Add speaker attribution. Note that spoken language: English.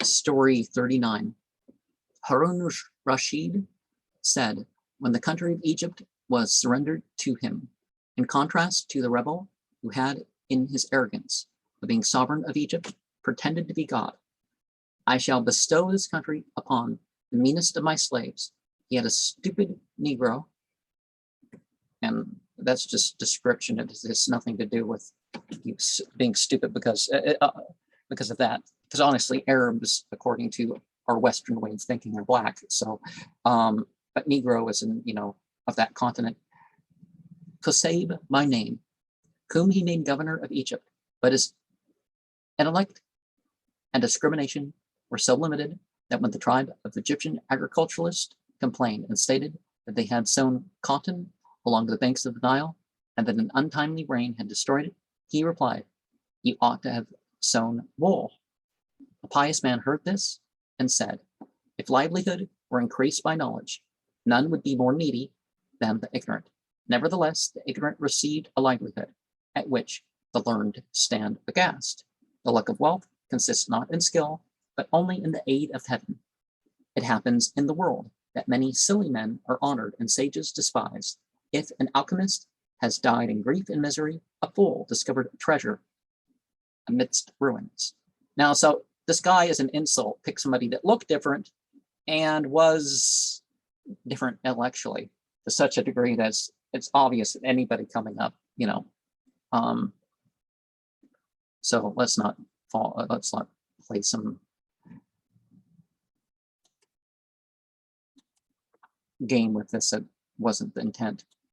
Speaker 1: Story 39. Harun Rashid said, when the country of Egypt was surrendered to him, in contrast to the rebel who had, in his arrogance of being sovereign of Egypt, pretended to be God, I shall bestow this country upon the meanest of my slaves. He had a stupid Negro, and that's just description. It has nothing to do with being stupid because of that. Because honestly, Arabs, according to our Western way of thinking, are black. So, but Negro is of that continent. Qusayb by name, whom he made governor of Egypt, but his intellect and discrimination were so limited that when the tribe of Egyptian agriculturalists complained and stated that they had sown cotton along the banks of the Nile and that an untimely rain had destroyed it, he replied, "You ought to have sown wool." A pious man heard this and said, "If livelihood were increased by knowledge, none would be more needy than the ignorant. Nevertheless, the ignorant received a livelihood, at which the learned stand aghast. The luck of wealth consists not in skill, but only in the aid of heaven. It happens in the world that many silly men are honored and sages despised. If an alchemist has died in grief and misery, a fool discovered treasure amidst ruins." Now, so this guy is an insult, pick somebody that looked different and was different intellectually to such a degree that it's obvious that anybody coming up, so let's not play some game with this. That wasn't the intent.